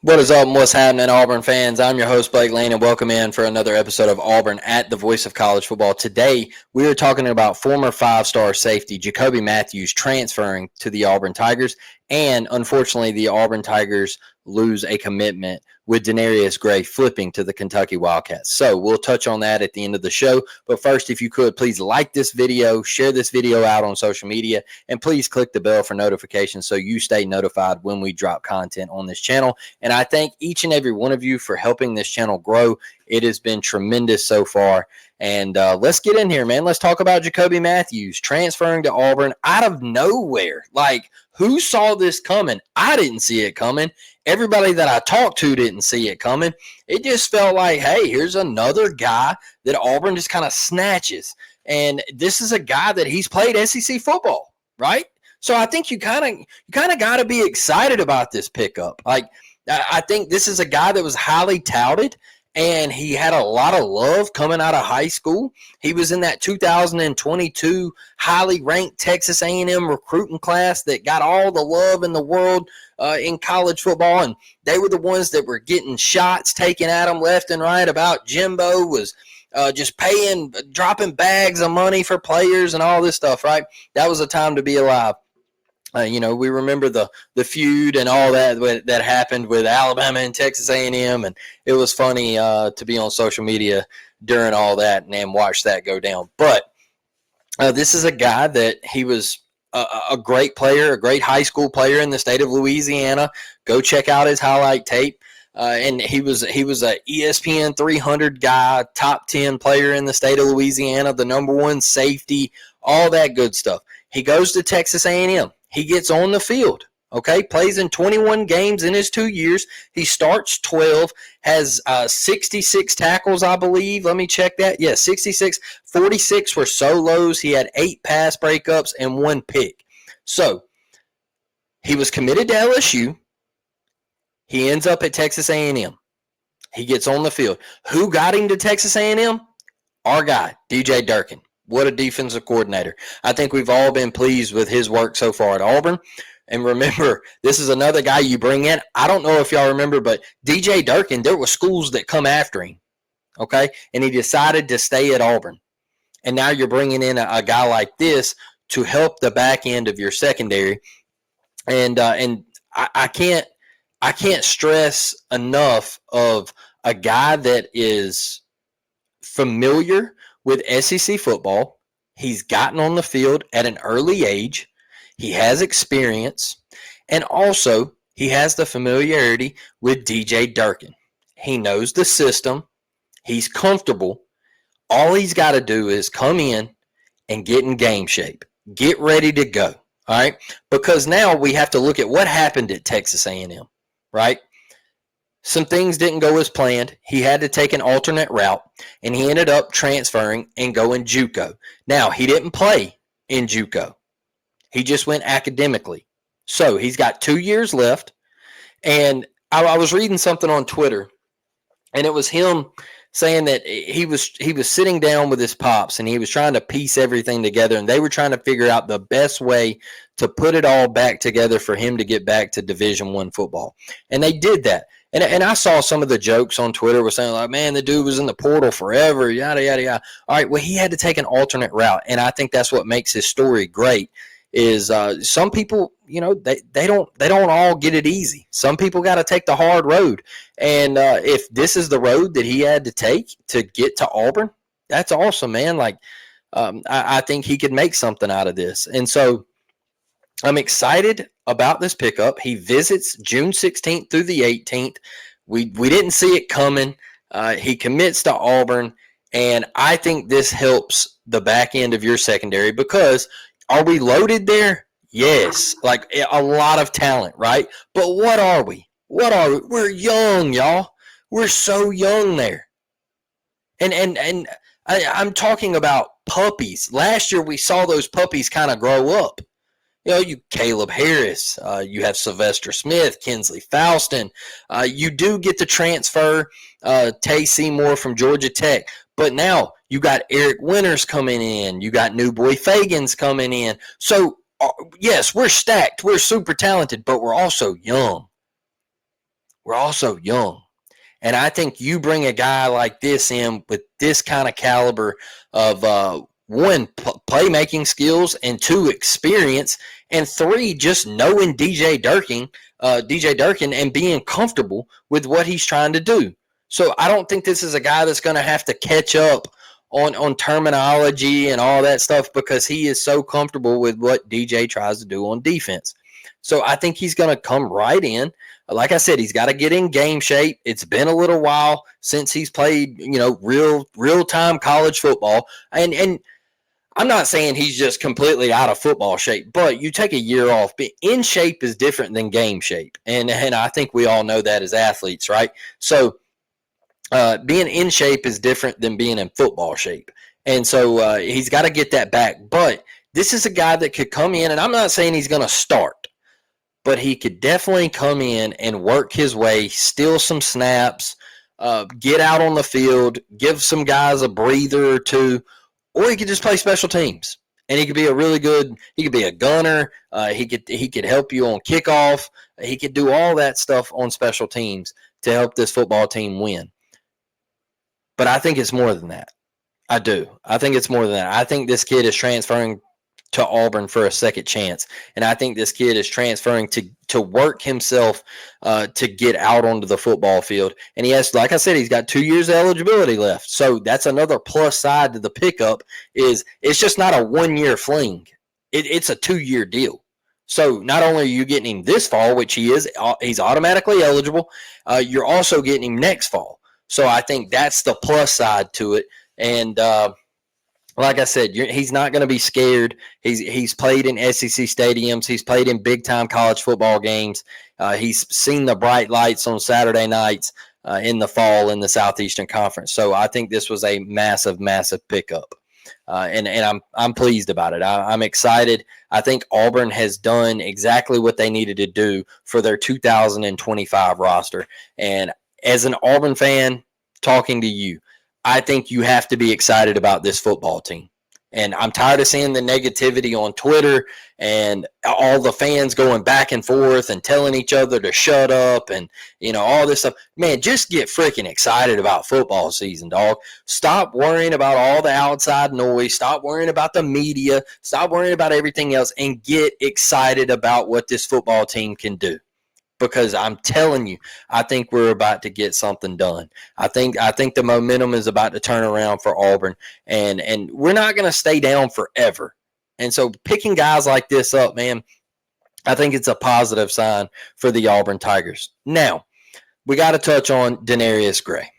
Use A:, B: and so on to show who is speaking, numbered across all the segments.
A: What is up and what's happening, Auburn fans? I'm your host, Blake Lane, and welcome in for another episode of Auburn at the Voice of College Football. Today, we are talking about former five-star safety Jacoby Mathews transferring to the Auburn Tigers, and unfortunately, the Auburn Tigers lose a commitment with Denarius Gray flipping to the Kentucky Wildcats. So we'll touch on that at the end of the show. But first, if you could, please like this video, share this video out on social media, and please click the bell for notifications so you stay notified when we drop content on this channel. And I thank each and every one of you for helping this channel grow. It has been tremendous so far. And let's get in here, man. Let's talk about Jacoby Mathews transferring to Auburn out of nowhere. Like, who saw this coming? I didn't see it coming. Everybody that I talked to didn't see it coming. It just felt like, hey, here's another guy that Auburn just kind of snatches. And this is a guy that he's played SEC football, right? So I think you kind of got to be excited about this pickup. Like, I think this is a guy that was highly touted, and he had a lot of love coming out of high school. He was in that 2022 highly ranked Texas A&M recruiting class that got all the love in the world in college football, and they were the ones that were getting shots taken at them left and right about Jimbo was just dropping bags of money for players and all this stuff, right? That was a time to be alive. We remember the feud and all that happened with Alabama and Texas A&M, and it was funny to be on social media during all that and watch that go down. But this is a guy that he was a great player, a great high school player in the state of Louisiana. Go check out his highlight tape. And he was a ESPN 300 guy, top 10 player in the state of Louisiana, the number one safety, all that good stuff. He goes to Texas A&M. He gets on the field, okay, plays in 21 games in his 2 years. He starts 12, has 66 tackles, I believe. Let me check that. Yeah, 66. 46 were solos. He had 8 pass breakups and 1 pick. So he was committed to LSU. He ends up at Texas A&M. He gets on the field. Who got him to Texas A&M? Our guy, DJ Durkin. What a defensive coordinator. I think we've all been pleased with his work so far at Auburn. And remember, this is another guy you bring in. I don't know if y'all remember, but DJ Durkin, there were schools that come after him, okay? And he decided to stay at Auburn. And now you're bringing in a guy like this to help the back end of your secondary. And I can't stress enough of a guy that is familiar with SEC football. He's gotten on the field at an early age. He has experience. And also, he has the familiarity with DJ Durkin. He knows the system. He's comfortable. All he's got to do is come in and get in game shape. Get ready to go. All right? Because now we have to look at what happened at Texas A&M, right? Some things didn't go as planned. He had to take an alternate route, and he ended up transferring and going JUCO. Now, he didn't play in JUCO. He just went academically. So he's got 2 years left, and I was reading something on Twitter, and it was him saying that he was sitting down with his pops, and he was trying to piece everything together, and they were trying to figure out the best way to put it all back together for him to get back to Division I football. And they did that. And I saw some of the jokes on Twitter were saying, like, man, the dude was in the portal forever, yada, yada, yada. All right, well, he had to take an alternate route, and I think that's what makes his story great is some people, they don't all get it easy. Some people got to take the hard road. And if this is the road that he had to take to get to Auburn, that's awesome, man. Like, I think he could make something out of this. And so I'm excited about this pickup. He visits June 16th through the 18th. We didn't see it coming. He commits to Auburn, and I think this helps the back end of your secondary because are we loaded there? Yes, like a lot of talent, right? But what are we? We're young, y'all. We're so young there. And I'm talking about puppies. Last year we saw those puppies kind of grow up. You Caleb Harris, you have Sylvester Smith, Kinsley Falston. You do get the transfer, Tay Seymour from Georgia Tech. But now you got Eric Winters coming in. You got New Boy Fagans coming in. So, yes, we're stacked. We're super talented, but we're also young. we're also young. And I think you bring a guy like this in with this kind of caliber of one, playmaking skills, and two, experience, and three, just knowing DJ Durkin, and being comfortable with what he's trying to do. So I don't think this is a guy that's going to have to catch up on terminology and all that stuff because he is so comfortable with what DJ tries to do on defense. So I think he's going to come right in. Like I said, he's got to get in game shape. It's been a little while since he's played, real time college football. And I'm not saying he's just completely out of football shape, but you take a year off. In shape is different than game shape. And I think we all know that as athletes, right? So being in shape is different than being in football shape. And so he's got to get that back. But this is a guy that could come in, and I'm not saying he's going to start, but he could definitely come in and work his way, steal some snaps, get out on the field, give some guys a breather or two, or he could just play special teams. And he could be he could be a gunner. He could help you on kickoff. He could do all that stuff on special teams to help this football team win. But I think it's more than that. I do. I think it's more than that. I think this kid is transferring to Auburn for a second chance. And I think this kid is transferring to work himself to get out onto the football field. And he has, like I said, he's got 2 years of eligibility left. So that's another plus side to the pickup is it's just not a 1 year fling. It's a 2 year deal. So not only are you getting him this fall, which he's automatically eligible, you're also getting him next fall. So I think that's the plus side to it. And, like I said, he's not going to be scared. He's played in SEC stadiums. He's played in big-time college football games. He's seen the bright lights on Saturday nights in the fall in the Southeastern Conference. So I think this was a massive, massive pickup, and I'm pleased about it. I'm excited. I think Auburn has done exactly what they needed to do for their 2025 roster. And as an Auburn fan talking to you, I think you have to be excited about this football team. And I'm tired of seeing the negativity on Twitter and all the fans going back and forth and telling each other to shut up and, all this stuff. Man, just get freaking excited about football season, dog. Stop worrying about all the outside noise. Stop worrying about the media. Stop worrying about everything else and get excited about what this football team can do. Because I'm telling you, I think we're about to get something done. I think the momentum is about to turn around for Auburn, and we're not going to stay down forever. And so picking guys like this up, man, I think it's a positive sign for the Auburn Tigers. Now, we got to touch on Denarius Gray.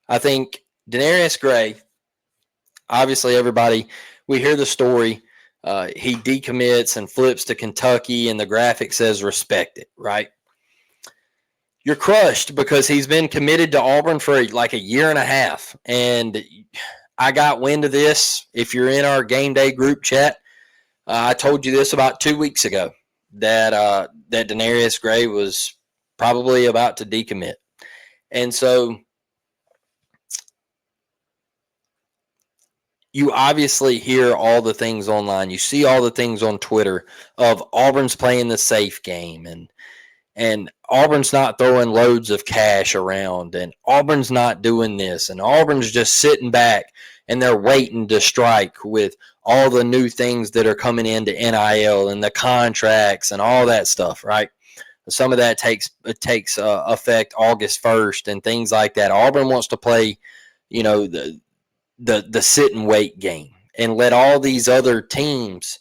A: I think Denarius Gray, obviously we hear the story. He decommits and flips to Kentucky, and the graphic says respect it, right? You're crushed because he's been committed to Auburn for like a year and a half. And I got wind of this. If you're in our game day group chat, I told you this about 2 weeks ago that Denarius Gray was probably about to decommit. And so you obviously hear all the things online. You see all the things on Twitter of Auburn's playing the safe game and Auburn's not throwing loads of cash around and Auburn's not doing this and Auburn's just sitting back and they're waiting to strike with all the new things that are coming into NIL and the contracts and all that stuff, right? Some of that takes effect August 1st and things like that. Auburn wants to play, the sit and wait game and let all these other teams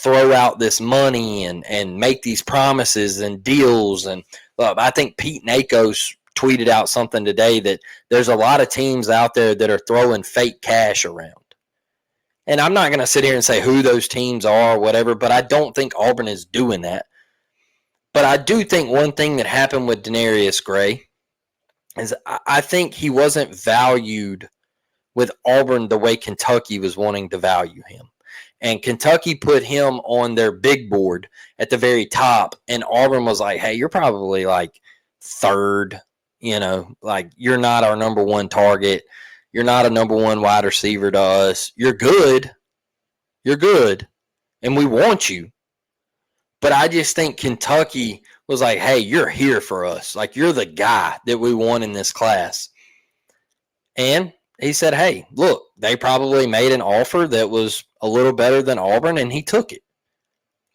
A: throw out this money and make these promises and deals. And I think Pete Nakos tweeted out something today that there's a lot of teams out there that are throwing fake cash around. And I'm not going to sit here and say who those teams are or whatever, but I don't think Auburn is doing that. But I do think one thing that happened with Denarius Gray is I think he wasn't valued with Auburn the way Kentucky was wanting to value him. And Kentucky put him on their big board at the very top, and Auburn was like, hey, you're probably like third, like you're not our number one target. You're not a number one wide receiver to us. You're good. And we want you. But I just think Kentucky was like, hey, you're here for us. Like, you're the guy that we want in this class. And he said, hey, look, they probably made an offer that was a little better than Auburn, and he took it.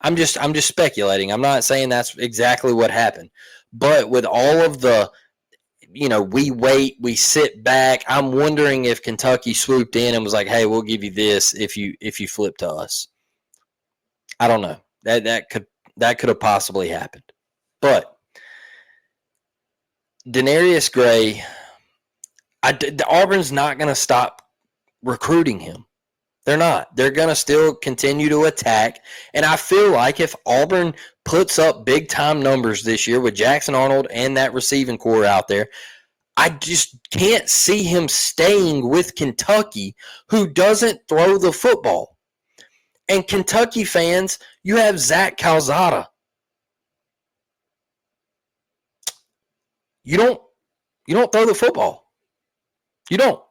A: I'm just speculating. I'm not saying that's exactly what happened. But with all of the, we wait, we sit back, I'm wondering if Kentucky swooped in and was like, hey, we'll give you this if you flip to us. I don't know. That could have possibly happened. But Denarius Gray, Auburn's not going to stop recruiting him. They're not. They're going to still continue to attack. And I feel like if Auburn puts up big-time numbers this year with Jackson Arnold and that receiving core out there, I just can't see him staying with Kentucky, who doesn't throw the football. And Kentucky fans, you have Zach Calzada. You don't throw the football. You don't.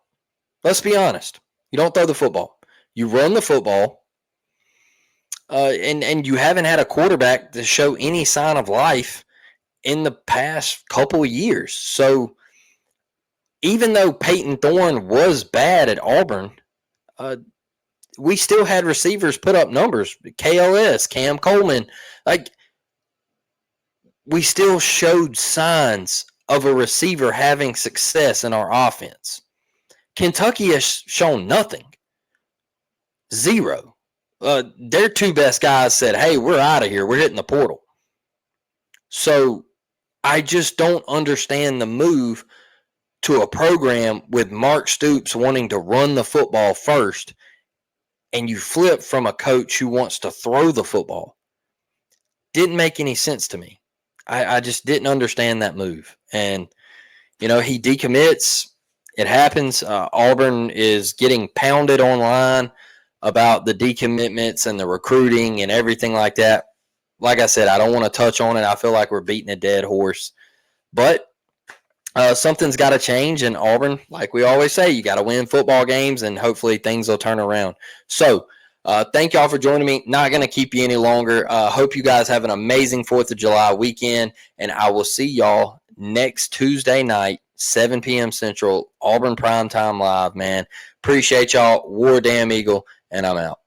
A: Let's be honest. You don't throw the football. You run the football, and you haven't had a quarterback to show any sign of life in the past couple of years. So even though Peyton Thorne was bad at Auburn, we still had receivers put up numbers. KLS, Cam Coleman. Like, we still showed signs of a receiver having success in our offense. Kentucky has shown nothing. Zero. Their two best guys said, hey, we're out of here. We're hitting the portal. So I just don't understand the move to a program with Mark Stoops wanting to run the football first, and you flip from a coach who wants to throw the football. Didn't make any sense to me. I just didn't understand that move. And, he decommits. It happens. Auburn is getting pounded online about the decommitments and the recruiting and everything like that. Like I said, I don't want to touch on it. I feel like we're beating a dead horse. But something's got to change in Auburn. Like we always say, you got to win football games, and hopefully things will turn around. So thank y'all for joining me. Not going to keep you any longer. Hope you guys have an amazing 4th of July weekend, and I will see y'all next Tuesday night, 7 p.m. Central, Auburn Primetime Live, man. Appreciate y'all. War Damn Eagle, and I'm out.